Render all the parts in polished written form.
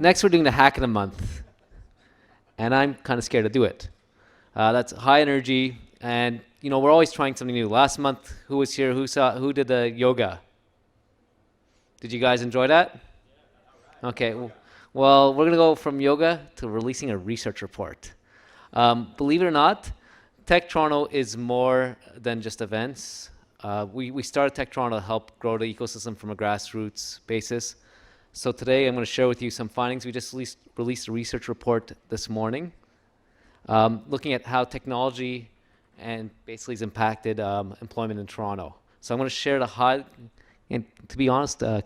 Next, we're doing the hack of the month, and I'm kind of scared to do it. That's high energy, and we're always trying something new. Last month, who was here? Who did the yoga? Did you guys enjoy that? Okay. Well, we're gonna go from yoga to releasing a research report. Believe it or not, Tech Toronto is more than just events. We started Tech Toronto to help grow the ecosystem from a grassroots basis. So today I'm going to share with you some findings. We just released a research report this morning looking at how technology and basically has impacted employment in Toronto. So I'm going to share the high, and to be honest, can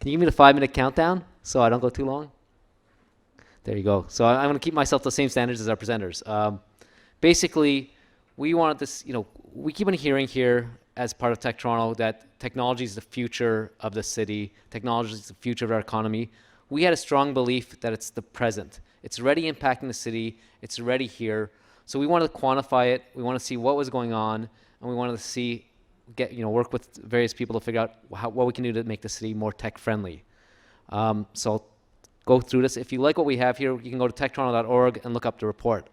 you give me the 5-minute countdown so I don't go too long? There you go. So I'm going to keep myself the same standards as our presenters. Basically, we wanted this, we keep on hearing here as part of Tech Toronto that technology is the future of the city, technology is the future of our economy. We had a strong belief that it's the present. It's already impacting the city, it's already here. So we wanted to quantify it, we want to see what was going on, and we wanted to see, work with various people to figure out what we can do to make the city more tech friendly. So I'll go through this. If you like what we have here, you can go to techtoronto.org and look up the report.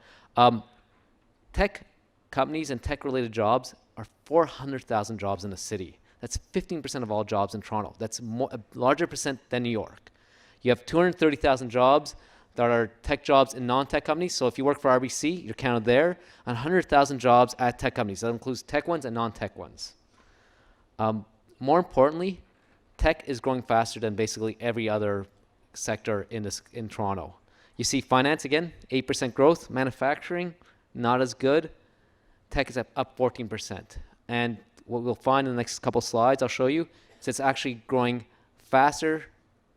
Tech companies and tech-related jobs are 400,000 jobs in the city. That's 15% of all jobs in Toronto. That's a larger percent than New York. You have 230,000 jobs that are tech jobs in non-tech companies. So if you work for RBC, you're counted there. And 100,000 jobs at tech companies. That includes tech ones and non-tech ones. More importantly, tech is growing faster than basically every other sector in Toronto. You see finance again, 8% growth. Manufacturing, not as good. Tech is up 14%. And what we'll find in the next couple slides I'll show you is it's actually growing faster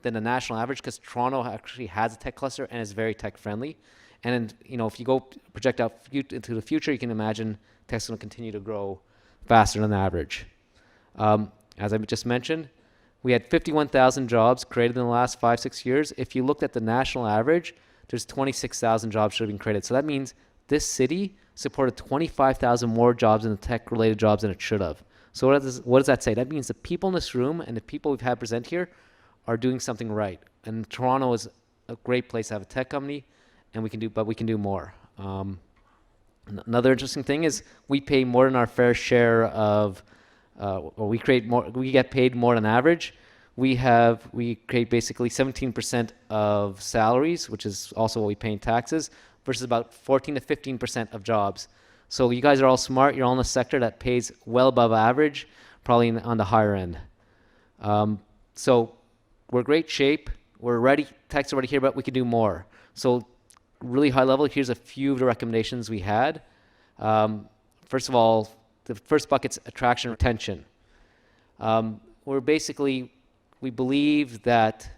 than the national average because Toronto actually has a tech cluster and is very tech friendly. And if you go project out into the future, you can imagine tech's going to continue to grow faster than the average. As I just mentioned, we had 51,000 jobs created in the last 5-6 years. If you looked at the national average, there's 26,000 jobs should have been created. So that means this city supported 25,000 more jobs in the tech-related jobs than it should have. So what does that say? That means the people in this room and the people we've had present here are doing something right. And Toronto is a great place to have a tech company, and we can do more. Another interesting thing is we pay more than our fair share of, we get paid more than average. We create basically 17% of salaries, which is also what we pay in taxes, versus about 14 to 15% of jobs. So you guys are all smart. You're all in a sector that pays well above average, probably on the higher end. So we're in great shape. We're ready. Tech's already here, but we could do more. So really high level, here's a few of the recommendations we had. First of all, the first bucket's attraction and retention. We believe that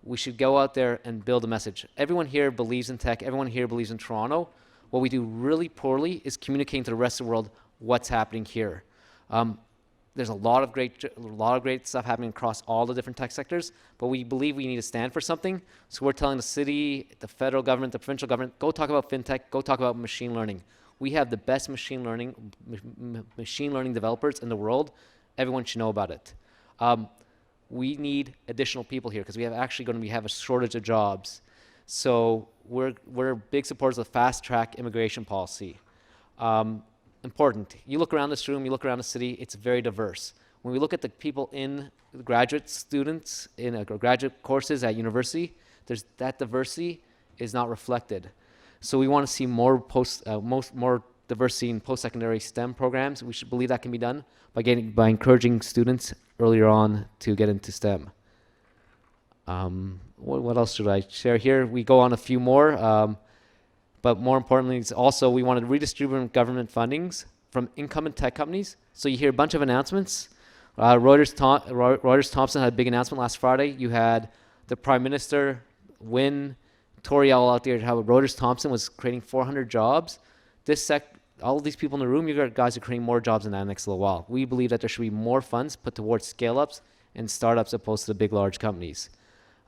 we should go out there and build a message. Everyone here believes in tech. Everyone here believes in Toronto. What we do really poorly is communicating to the rest of the world what's happening here. There's a lot of great stuff happening across all the different tech sectors, but we believe we need to stand for something. So we're telling the city, the federal government, the provincial government, go talk about fintech, go talk about machine learning. We have the best machine learning developers in the world. Everyone should know about it. We need additional people here because we have a shortage of jobs. So we're big supporters of fast track immigration policy. Important. You look around this room, you look around the city, it's very diverse. When we look at the people in graduate students in graduate courses at university, that diversity is not reflected. So we want to see more diversity in post-secondary STEM programs. We should believe that can be done by encouraging students earlier on to get into STEM. What else should I share here? We go on a few more, but more importantly, it's also we want to redistribute government fundings from incumbent tech companies. So you hear a bunch of announcements. Reuters Thompson had a big announcement last Friday. You had the Prime Minister, Wynne, Tory all out there how Reuters Thompson was creating 400 jobs. All of these people in the room, you guys are creating more jobs in that next little while. We believe that there should be more funds put towards scale-ups and startups opposed to the big, large companies.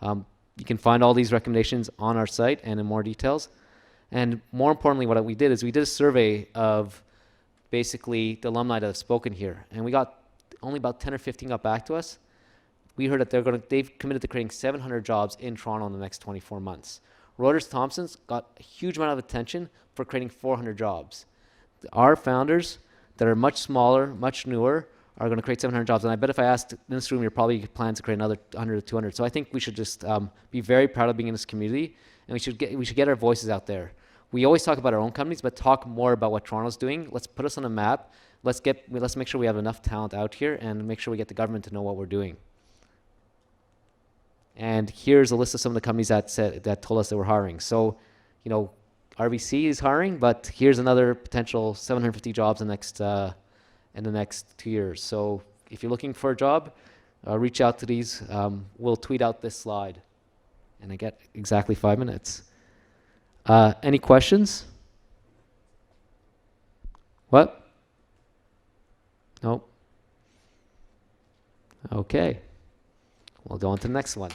You can find all these recommendations on our site and in more details. And more importantly, what we did is we did a survey of basically the alumni that have spoken here. And we got only about 10 or 15 got back to us. we heard that they've committed to creating 700 jobs in Toronto in the next 24 months. Reuters Thompson's got a huge amount of attention for creating 400 jobs. Our founders that are much smaller, much newer, are going to create 700 jobs. And I bet if I asked in this room, you're probably planning to create another 100 to 200. So I think we should just be very proud of being in this community, and we should get our voices out there. We always talk about our own companies, but talk more about what Toronto's doing. Let's put us on a map. Let's make sure we have enough talent out here, and make sure we get the government to know what we're doing. And here's a list of some of the companies that told us they were hiring. So, you know, RBC is hiring, but here's another potential 750 jobs in the next 2 years. So if you're looking for a job, reach out to these. We'll tweet out this slide, and I get exactly 5 minutes. Any questions? What? Nope. Okay. We'll go on to the next one.